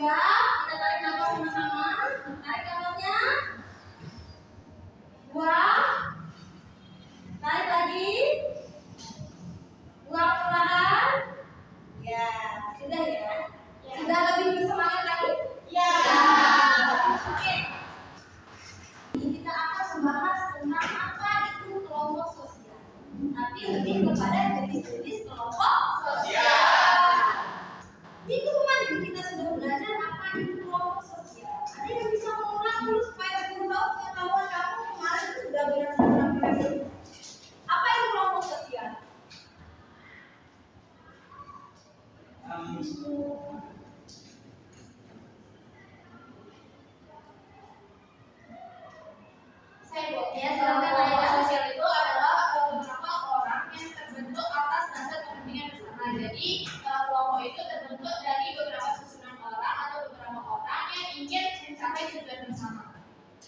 Ya, kita tarik nafas sama-sama. Tarik nafasnya. Buang. Tarik lagi. Buang perlahan. Ya, sudah ya. Sudah lebih bersemangat lagi? Ya. Oke. Ini kita akan membahas tentang apa itu kelompok sosial. Tapi lebih kepada jenis-jenis kelompok sosial. Minggu kemarin kita sudah belajar apa itu kelompok sosial. Ada yang bisa mengulang dulu supaya guru tahu pengetahuan kamu kemarin itu sudah berapa? Apa itu kelompok sosial? Saya buat ya, kelompok sosial itu adalah beberapa orang yang terbentuk atas dasar kepentingan bersama. Jadi kelompok itu terbentuk dari beberapa susunan orang atau beberapa orang yang ingin mencapai tujuan bersama.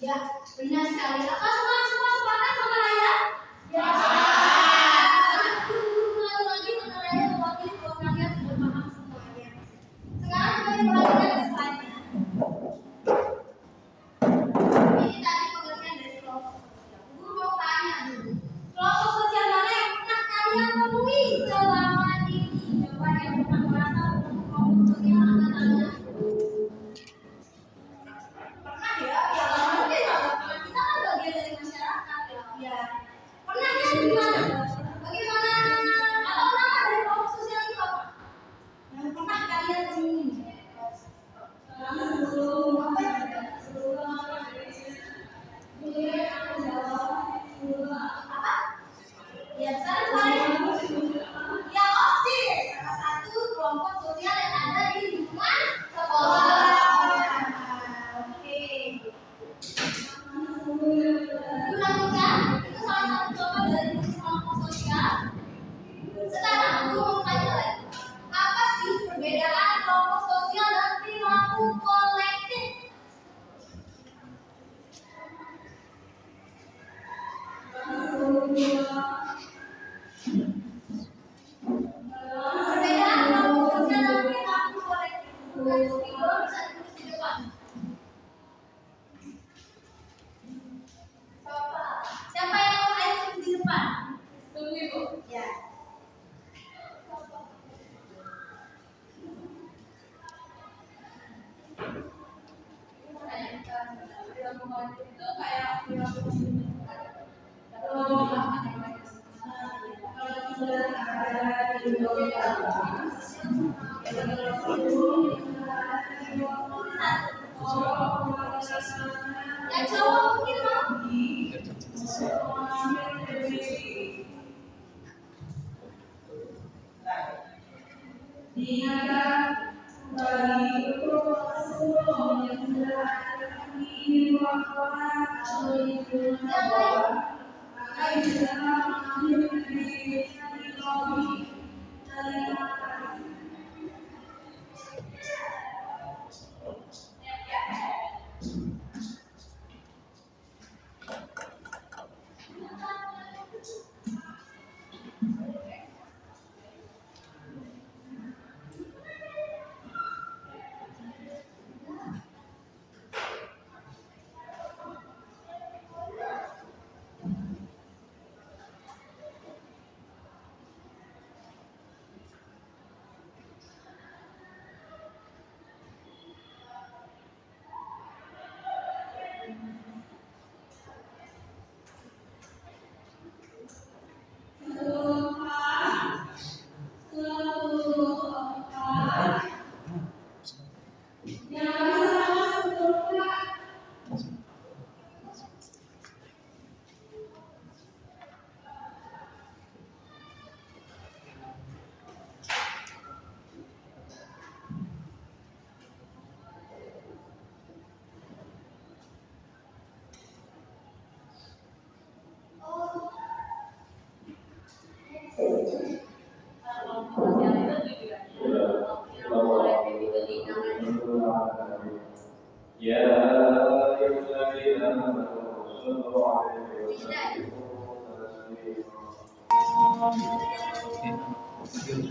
Ya, benar sekali. Apa semua sepakat sama Raya? Ya. Lagi mana Raya mewakili kalau kalian sudah paham semuanya. Sekarang kita perhatikan ke slide-nya. Ini tadi pengertian dari kelompok sosial. Guru mau tanya dulu. Kelompok sosial mana yang pernah kalian temui selama ini? Coba yang pernah merasa kelompok sosial angkat tangan. Pernah ya? Ya mungkin kalau kita kan bagian dari masyarakat ya. Pernah ya gimana? Bagaimana? Atau nama dari kelompok sosial itu apa? Yang pernah kalian temui? Apa? Ya, sekarang ya OSIS, salah satu kelompok sosial yang ada di lingkungan sekolah. Oke. Dilakukan itu salah satu contoh dari kelompok sosial. Sekarang aku mau tanya lagi, apa sih perbedaan kelompok sosial dan perilaku kolektif? Perbedaan kelompok sosial dan perilaku kolektif. Bukan video bisa ditulis di depan. Siapa yang mau ayo tulis di depan? Tunggu Ibu. Ya. Itu kayak yang cowok mungkin mau? Ya ayyuhalladzina amanu sallu 'alaihi wa sallimu taslima. Iya,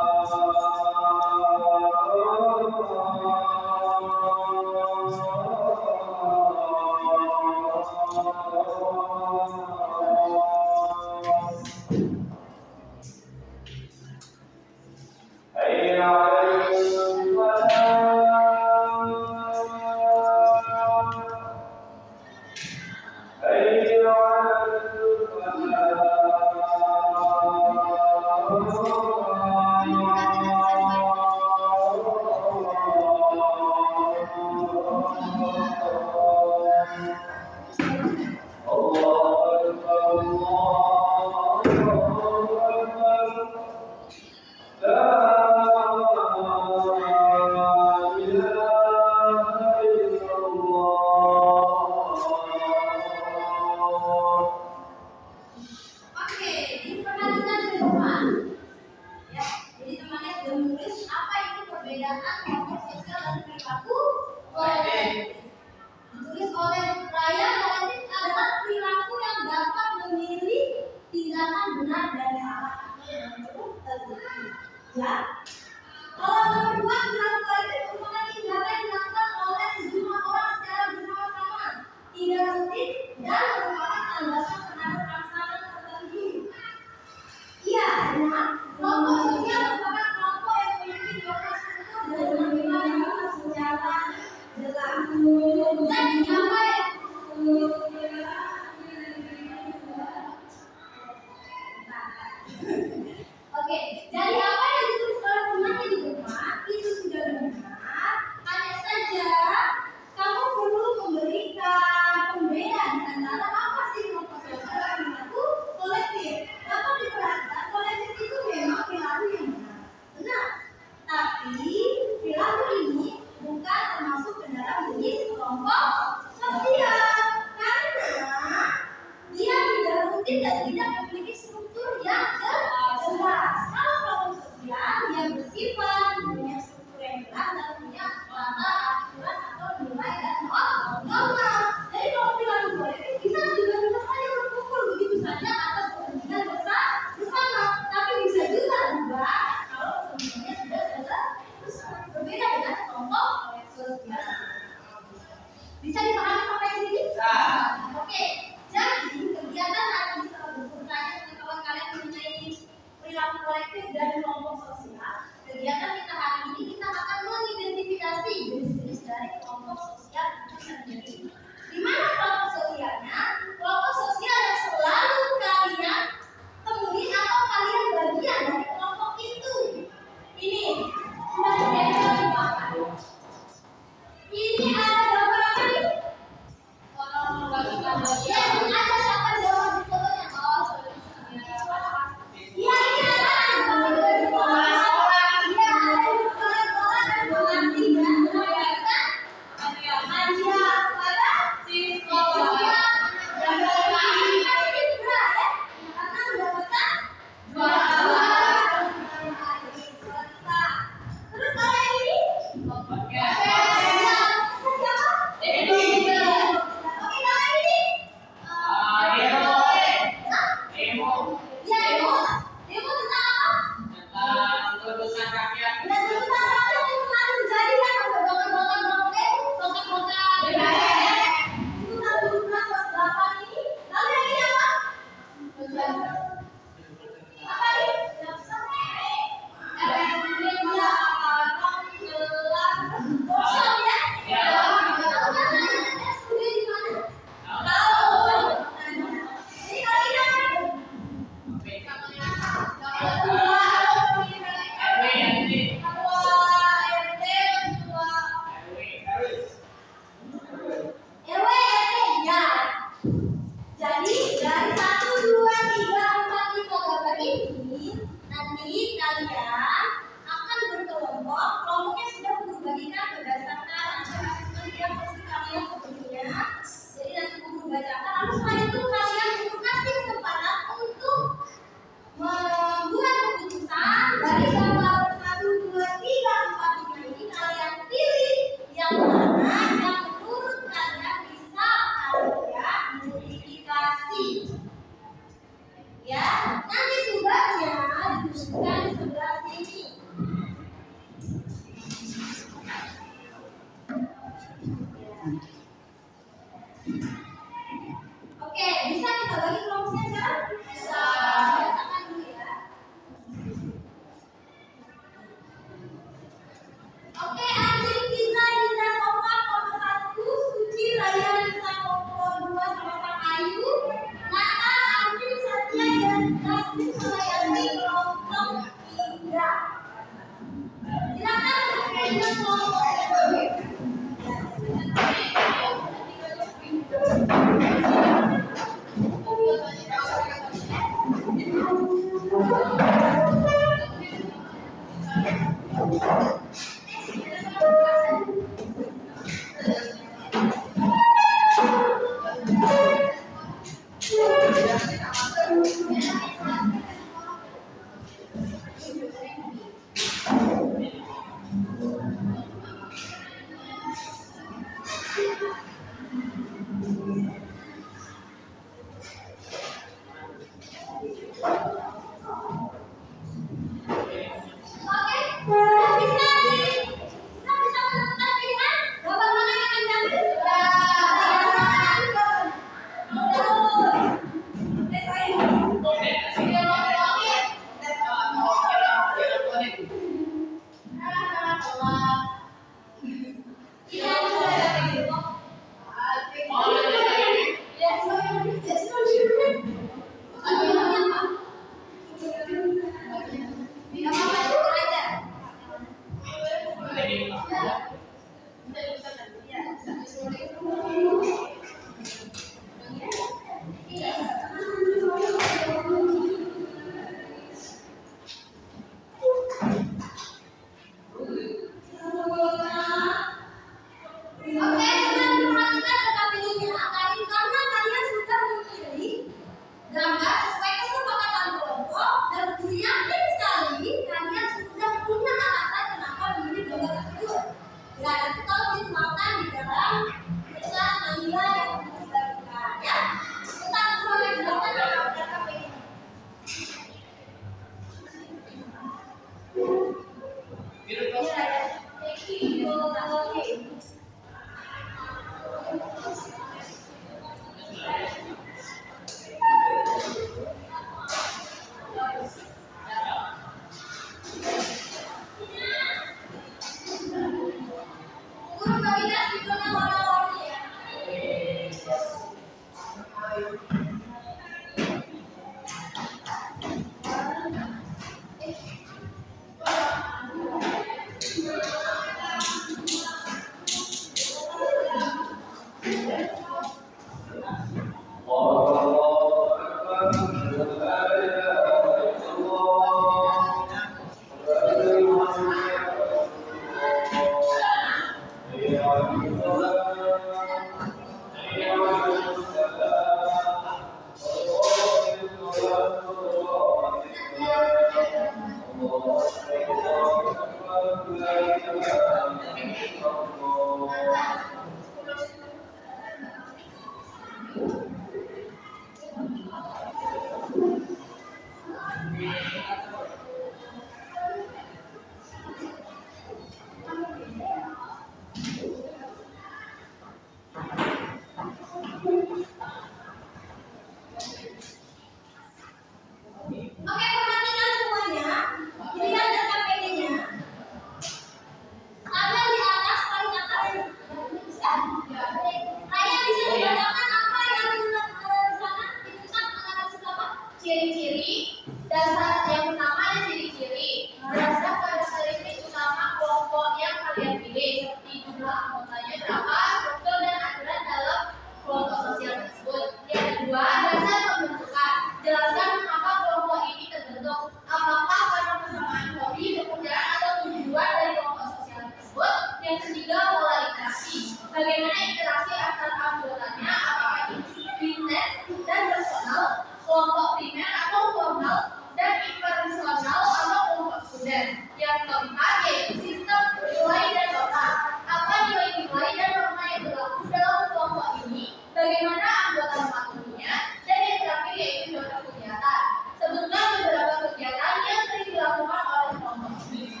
Ciri-ciri dasar yang pertama ada ciri-ciri dasar karakteristik utama kelompok yang kalian pilih seperti jumlah anggotanya berapa, struktur dan aturan dalam kelompok sosial tersebut. Yang kedua, dasar pembentukan. Jelaskan mengapa kelompok ini terbentuk. Apakah karena kesamaan hobi, pekerjaan atau tujuan dari kelompok sosial tersebut. Yang ketiga, pola interaksi. Bagaimana interaksi antar anggotanya, apakah intens dan personal, kelompok primer atau formal, dan impersonal atau kelompok student. Yang keempat yaitu sistem nilai dan norma. Apa nilai-nilai dan norma yang berlaku dalam kelompok ini, bagaimana anggota mematuhinya, dan yang terakhir yaitu contoh kegiatan. Sebutkan beberapa kegiatan yang sering dilakukan oleh kelompok ini.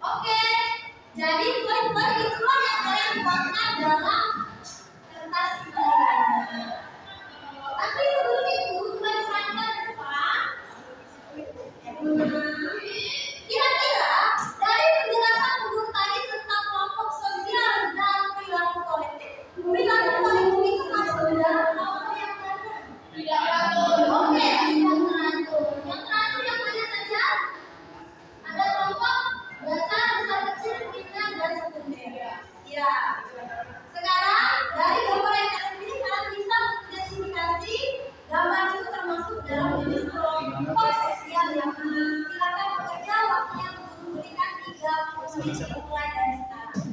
Oke, jadi poin-poin itulah yang kalian buatkan dalam kertas ini. Tapi sebelum itu, kira-kira dari penjelasan guru tadi tentang kelompok sosial dan perilaku kolektif, perilaku kolektif itu masuk dalam kelompok yang mana? Tidak teratur. Oke, tidak teratur. Yang teratur yang mana saja? Ada kelompok dasar, besar kecil, primer, dan sekunder. Ya. Sekarang dari gambar yang kalian pilih, kalian bisa mengidentifikasi gambar itu termasuk dalam jenis kelompok sosial yang mana. Silakan bekerja, waktu yang diberikan 30 menit dimulai dari sekarang.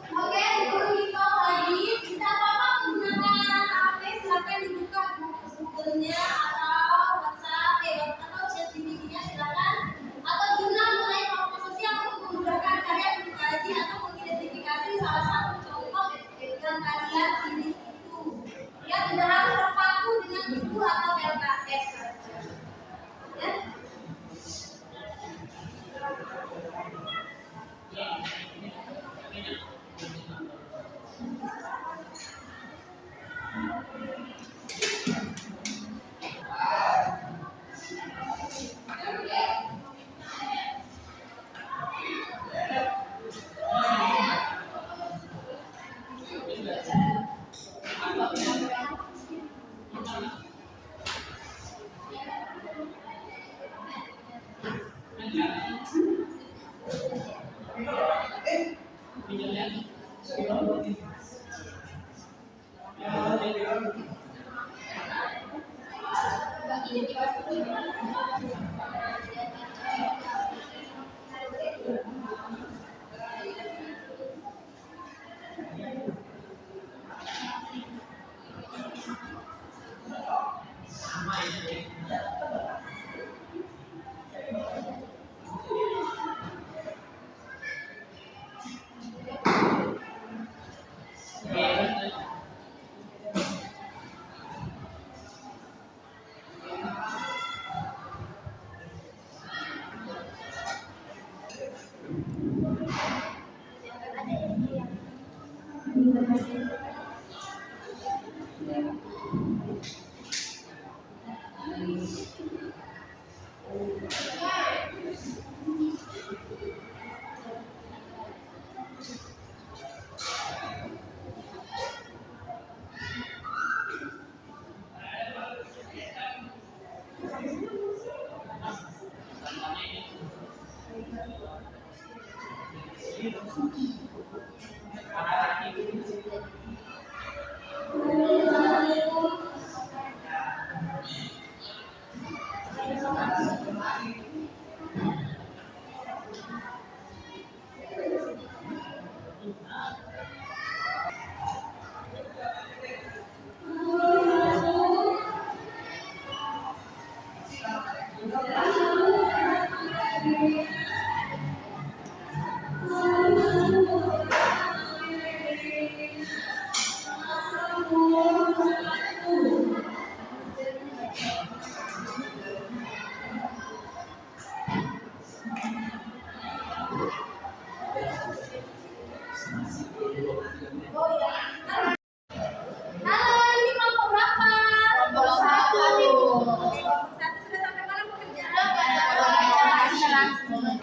Oke, guru kita lagi. Bisa apa-apa menggunakan HP, silakan dibuka Google-nya atau WhatsApp, atau chat GPT-nya silakan. Atau juga mulai media sosial untuk memudahkan kalian mengkaji atau mengidentifikasi salah satu contoh yang kalian pilih itu. Ya, tidak harus terpaku dengan buku atau LKS saja. Ya.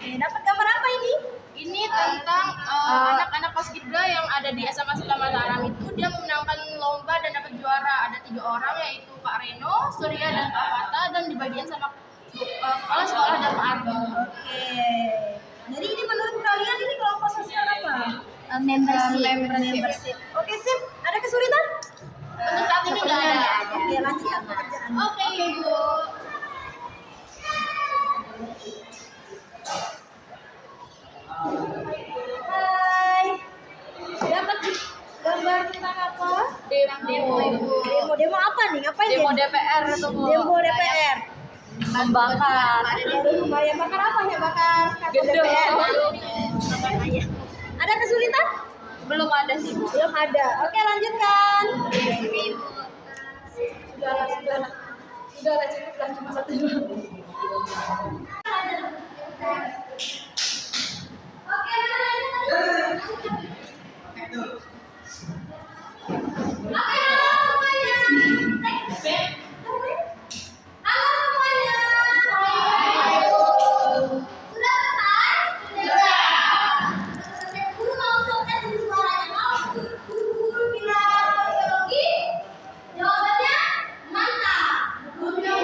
Oke, dapat gambar apa ini? Ini tentang anak-anak paskibra yang ada di SMA Sekolah Mataram itu dia memenangkan lomba dan dapat juara. Ada 3 orang yaitu Kak Reno, Surya dan Kak Fata dan dibagian sama kepala sekolah dan Pak Ardi. Oke. Jadi ini menurut kalian ini kelompok sosial apa? Membership. Oke, sip. Ada kesulitan? Untuk saat ini nggak ada. Oke, lanjutkan pekerjaan. Oke, Ibu. Hai. Dapat gambar tentang apa? Demo, Ibu. Demo apa nih? Ngapain Demo dia? DPR itu, Bu. Demo DPR. Membakar. Ya, bakar apa ya? Bakar kartu Gedung. DPR. Ada kesulitan? Belum ada sih, Bu. Belum ada. Oke, lanjutkan. Sudahlah. Sudahlah, cukuplah cuma satu doang. Oke, lanjut. Halo semuanya. Sudah selesai? Sudah. Guru mau tes suaranya mau? Guru bilang sosiologi. Jawabannya mantap. Guru bilang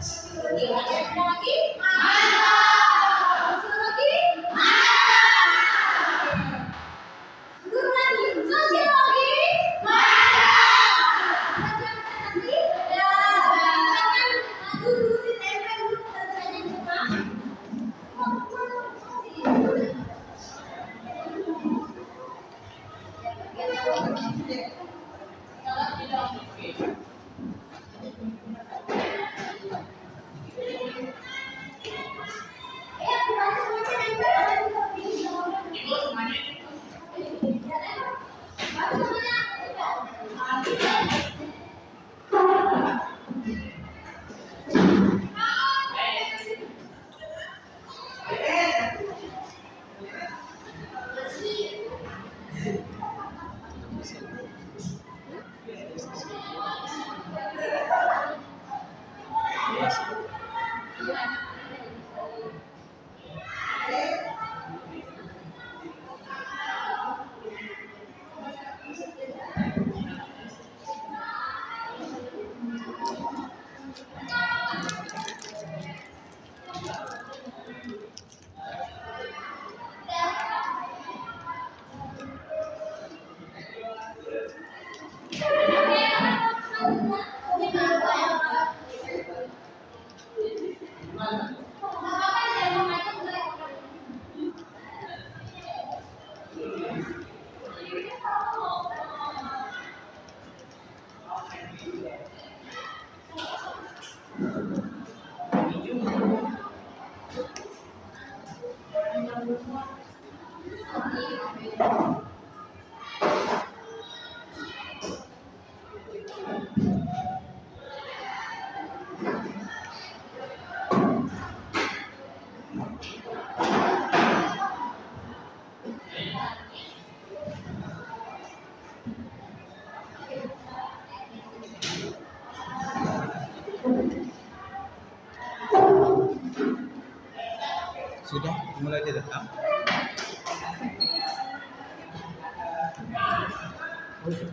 sosiologi, kalian bilang lagi mantap. Sosiologi mantap. Guru lagi sosiologi mantap. Sudah mulai direkam. Oke.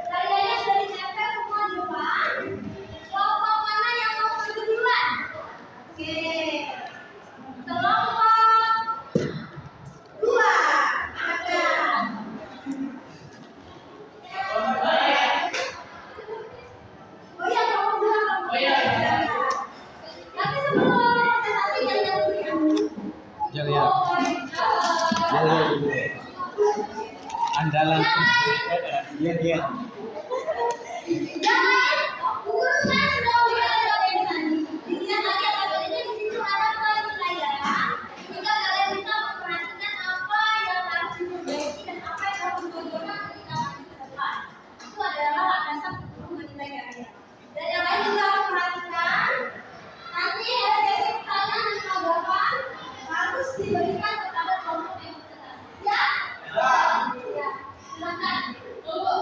Kalian sudah disiapkan semua di depan. Kelompok mana yang mau maju duluan? Oke. Kelompok 2. Ada. Oh iya, kelompok 2. Tapi sebelum presentasi jangan dulu ya. Jangan ya. Andalan. Iya dia. Jangan, gurunya sudah bilang dari tadi. Dilihat lagi apabila di situ ada pelajaran. Jika kalian bisa memperhatikan apa yang harus diperbaiki dan apa yang harus diperbaiki ketika maju ke depan. Itu adalah landasan guru menilai kalian. Dan yang lain juga harus perhatikan. Nanti ada sesi pertanyaan dan jawaban harus diberikan kepada kelompok yang presentasi. Siap? Ya. Silakan. Tunggu.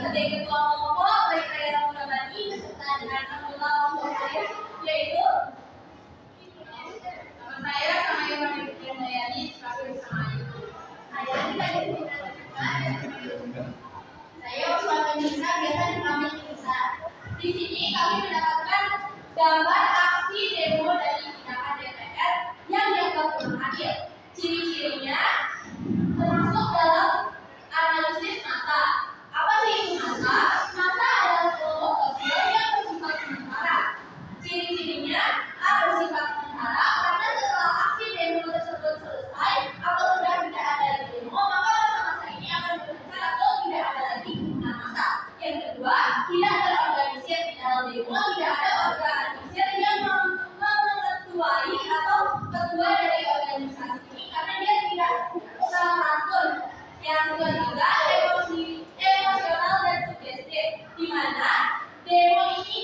sebagai ketua kelompok baik saya Ramona Bani beserta dengan anggota kelompok saya yaitu Nama saya sama Iwan Ibn Dayani, terakhir sama Ayu. saya tidak juga. Saya Usman Nisa, biasa dipanggil Nisa. Di sini kami mendapatkan gambar aksi demo dari tindakan DPR yang dianggap kurang adil. Ciri-cirinya termasuk dalam analisis massa. Apa sih itu massa? Massa adalah kelompok sosial yang bersifat sementara. Ciri-cirinya A bersifat sementara karena setelah aksi demo tersebut selesai atau sudah tidak ada lagi demo, maka masa-masa ini akan berhenti atau tidak ada lagi penggunaan massa. Yang kedua, tidak terorganisir di dalam demo, tidak ada organisir yang mengetuai atau ketua dari organisasi ini karena dia tidak teratur. Yang ketiga, emosional dan sugestif, di mana demo ini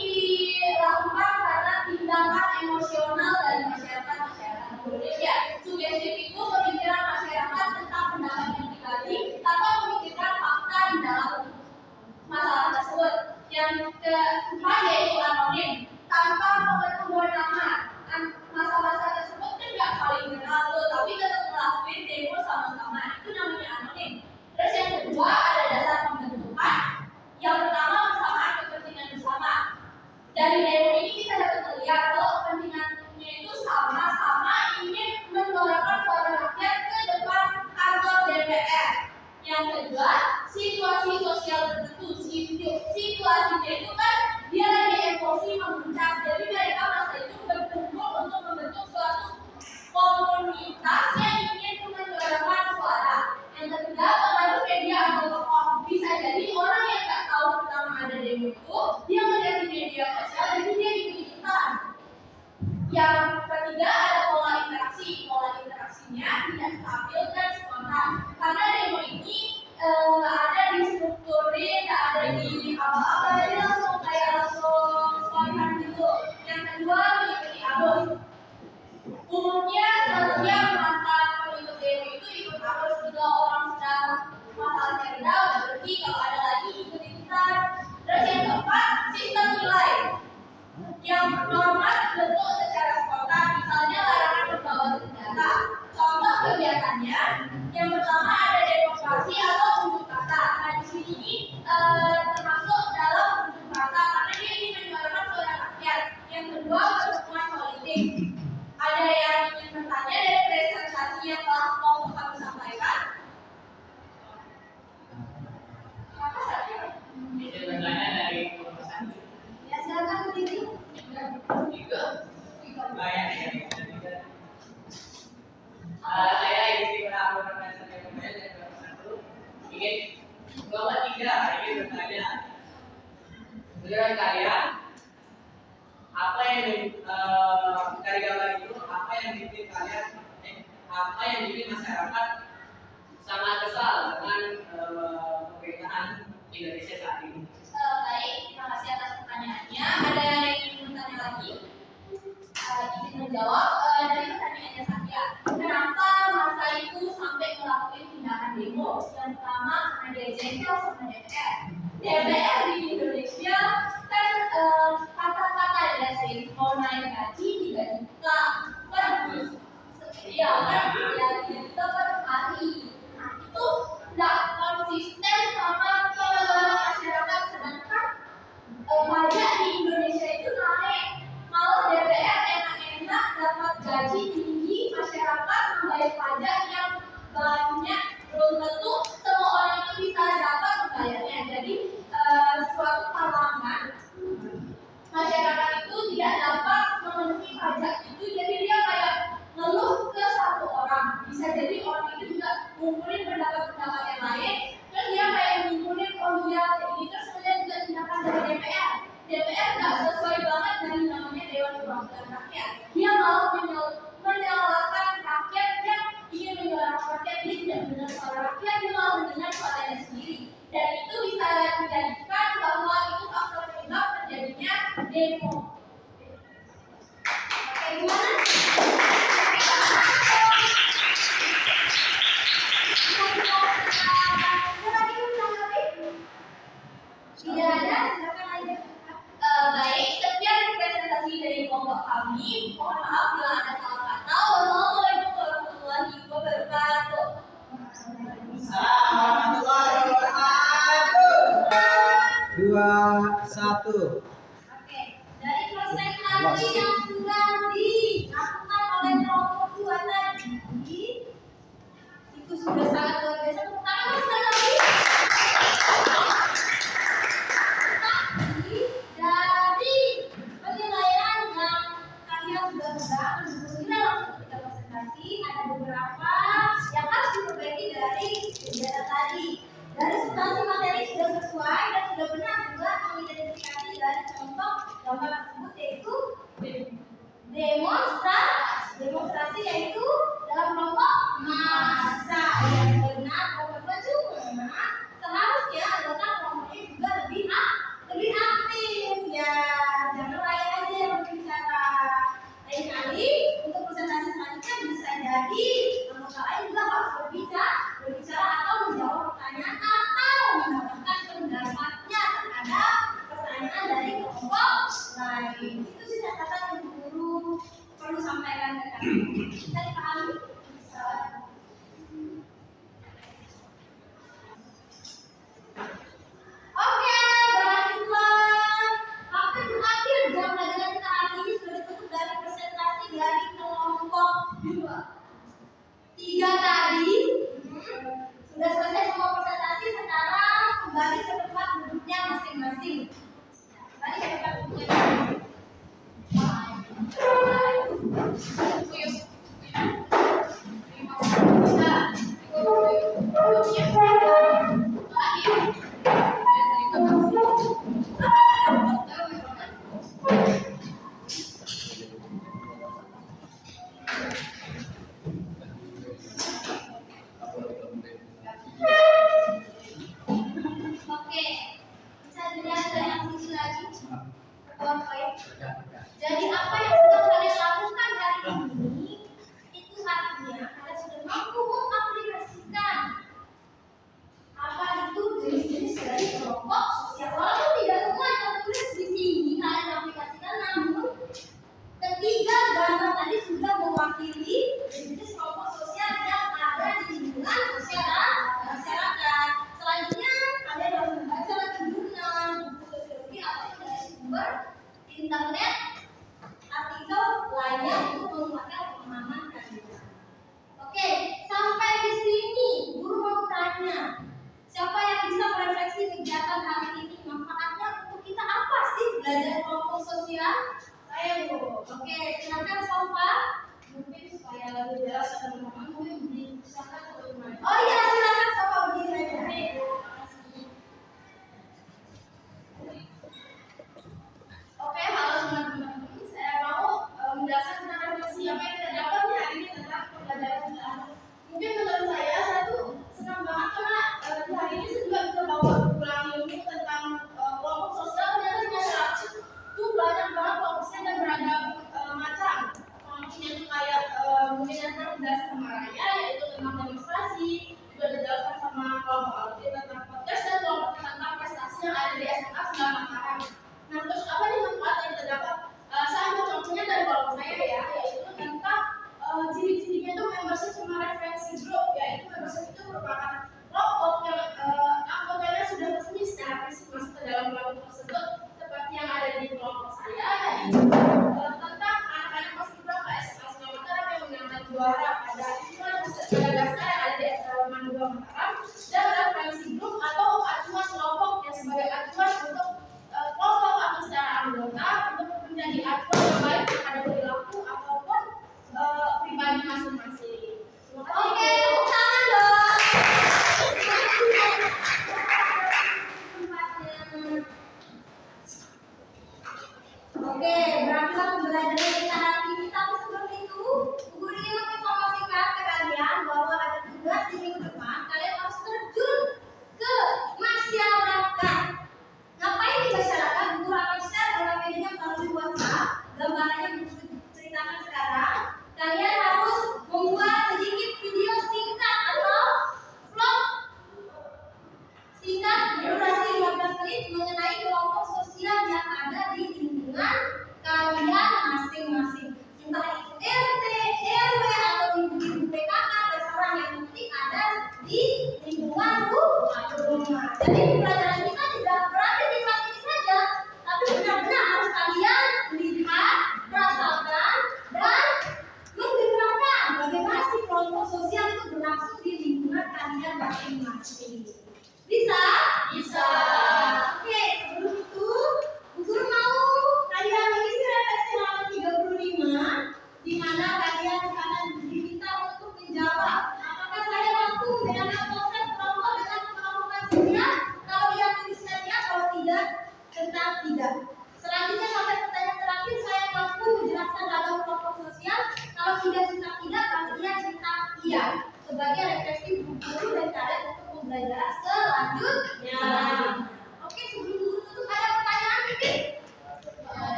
dilakukan karena tindakan emosional dari masyarakat Indonesia. Sugestif itu pemikiran masyarakat tentang pendapat yang dibagi tanpa memikirkan fakta di dalam masalah tersebut. Yang keempat yaitu anonim, tanpa pengetahuan nama. Masa-masa tersebut tidak saling kenal, tapi tetap melakukan demo sama-sama. Itu namanya anonim. Terus yang kedua ada dasar pembentukan. Yang pertama persamaan kepentingan bersama. Dari demo ini kita dapat melihat kalau kepentingannya itu sama-sama ingin menyuarakan suara rakyat ke depan kantor DPR. Yang kedua, situasi sosial tertentu. Situasinya itu kan dia lagi emosi memuncak. Jadi mereka masa itu berkumpul untuk membentuk suatu komunitas yang ingin menyuarakan suara. Yang ketiga, pengaruh media atau tokoh. Bisa jadi orang yang nggak tahu pertama ada demo itu, dia melihat di media sosial, jadi dia ikut-ikutan. Yang ketiga ada pola interaksi. Pola interaksinya tidak stabil dan spontan. Karena demo ini nggak ada di strukturin, nggak ada di apa-apa, jadi langsung spontan gitu. Yang kedua mengikuti arus. Umumnya setiap masa pengikut demo itu ikut arus. Jika orang sedang masalahnya rendah, udah pergi, kalau ada lagi ikut-ikutan. Terus yang keempat, sistem nilai. Yang norma terbentuk secara spontan, misalnya larangan membawa senjata. Contoh kegiatannya, yang pertama ada demonstrasi atau unjuk rasa. Nah di sini termasuk dalam unjuk rasa karena dia ingin menyuarakan suara rakyat. Yang kedua pertemuan politik. Ada yang ingin bertanya dari presentasi yang telah mau kami sampaikan? Apa saja? Bisa bertanya dari perusahaan. Ya silakan berdiri. Banyak ya. Saya isi berapa profesor kemudian dari satu ingin bahwa tiga ingin bertanya menurut kalian apa yang dari gambar itu apa yang bikin kalian apa yang bikin masyarakat sangat kesal dengan pemerintahan Indonesia saat ini? Baik, terima kasih atas pertanyaannya. Ada yang ingin bertanya lagi? Izin menjawab dari pertanyaannya Satya. Kenapa masa itu sampai melakukan tindakan demo? Yang pertama karena dia jengkel sama DPR. DPR di Indonesia kan kata-kata ya sih mau naik gaji 3 juta per ya kan ya 3 juta per hari. Nah itu tidak konsisten sama masyarakat, sedangkan pajak di Indonesia itu naik, malah DPR enak-enak dapat gaji tinggi, masyarakat membayar pajak yang banyak, belum tentu semua orang itu bisa dapat membayarnya. Jadi suatu halangan masyarakat itu tidak dapat memenuhi pajak itu, jadi dia kayak ngeluh ke satu orang. Bisa jadi orang itu juga ngumpulin pendapat-pendapat yang lain, terus dia kayak ngumpulin kayak ini, terus kemudian juga tindakan dari DPR. DPR nggak sesuai banget dari namanya Dewan Perwakilan Rakyat. Dia mau menyalahkan rakyat yang ingin menyuarakan rakyat, dia tidak mendengar suara rakyat, dia mau mendengar suaranya sendiri. Dan itu bisa dijadikan bahwa itu faktor penyebab terjadinya demo. Oke, gimana? Tidak ada, silakan aja. Baik, sekian presentasi dari kelompok kami. Mohon maaf bila ada salah kata. Wassalamualaikum warahmatullahi wabarakatuh. Dua, satu. Oke, dari presentasi yang sudah dilakukan oleh kelompok 2 tadi, itu sudah sangat luar biasa. Tepuk tangan sekali lagi. Tapi dari penilaian yang kalian sudah pegang, kita langsung kita presentasi. Ada beberapa yang harus diperbaiki dari kegiatan tadi. Dari substansi materi sudah sesuai dan sudah benar juga mengidentifikasi dari contoh gambar tersebut, yaitu demonstrasi yaitu dalam kelompok massa yang benar. Bapak-bapak, cuma seharusnya anggota kelompok ini juga lebih aktif ya, jangan lain aja yang berbicara. Lain kali untuk presentasi selanjutnya bisa jadi anggota lain juga harus berbicara atau menjawab pertanyaan atau mendapatkan pendapatnya terhadap pertanyaan dari kelompok lain. Itu sih catatan yang guru perlu sampaikan ke kalian. Bisa dipahami? Oke, baiklah. Hampir berakhir jam pelajaran kita hari ini. Sudah ditutup dari presentasi dari kelompok 3 tadi. Sudah selesai semua presentasi. Sekarang kembali ke tempat duduknya masing-masing. Kembali ke tempat duduknya masing-masing. Oke, bisa dilihat dari sini lagi. PowerPoint. Jadi apa yang sudah kalian lakukan hari ini, itu artinya kalian sudah mampu mengaplikasikan apa itu jenis-jenis dari kelompok sosial. Walaupun tidak semua yang tertulis di sini kalian aplikasikan, namun ketiga gambar tadi sudah mewakili jenis kelompok sosial yang ada di lingkungan masyarakat. Selanjutnya kalian harus membaca lagi jurnal, buku sosiologi atau dari sumber internet, artikel lainnya untuk menguatkan pemahaman kalian. Oke, sampai di sini guru mau tanya, siapa yang bisa merefleksi kegiatan hari ini? Manfaatnya untuk kita apa sih belajar kelompok sosial? Saya Bu. Oke, silakan Sofa. Mungkin supaya lebih jelas teman-teman mungkin diserahkan ke teman. Oh iya, silakan Sofa berdiri aja. Oke, halo teman-teman. Saya mau menjelaskan tentang refleksi apa yang kita dapat hari ini tentang pembelajaran kita. Mungkin menurut saya tuh senang banget karena di hari ini saya juga bisa bawa pulang ilmu tentang kelompok sosial. Ternyata di masyarakat tuh banyak banget kelompoknya dan beragam macam. Kelompoknya tuh kayak mungkin yang pernah dijelaskan sama Raya, yaitu tentang demonstrasi, juga dijelaskan sama kelompok Alti tentang podcast dan kelompok tentang prestasi yang ada di SMA Sebelah Mataram. Nah, terus apa nih manfaat yang kita dapat? Saya ambil contohnya dari kelompok saya ya, yaitu tentang ciri-cirinya itu membership sama referensi group, yaitu membership itu merupakan kelompok yang anggotanya sudah resmi secara fisik masuk ke dalam kelompok tersebut, seperti yang ada di kelompok saya, yaitu tentang anak-anak paskibraka SMA Sebelah Mataram yang menangkan juara pada Madagaskar yang ada di Mandua Mataram, dan referensi group atau acuan kelompok yang sebagai acuan untuk kelompok atau secara anggota untuk menjadi acuan yang baik terhadap perilaku ataupun pribadi masing-masing. Oke, tepuk tangan dong. Oke, berakhirlah pembelajaran kita hari ini. Tapi sebelum itu, guru ingin menginformasikan ke kalian bahwa ada tugas di minggu depan. Kalian harus terjun ke masyarakat. Ngapain di masyarakat? Guru akan share dalam medianya melalui WhatsApp. Gambarannya ceritakan sekarang. Kalian harus membuat sedikit video singkat atau vlog singkat berdurasi 15 menit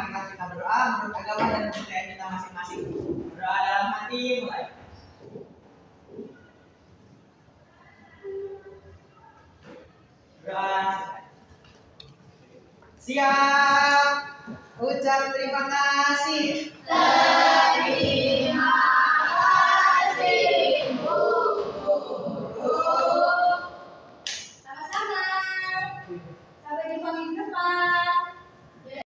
marilah kita berdoa menurut agama dan kepercayaan kita masing-masing. Berdoa dalam hati, mulai. Berdoa. Siap. Ucap terima kasih.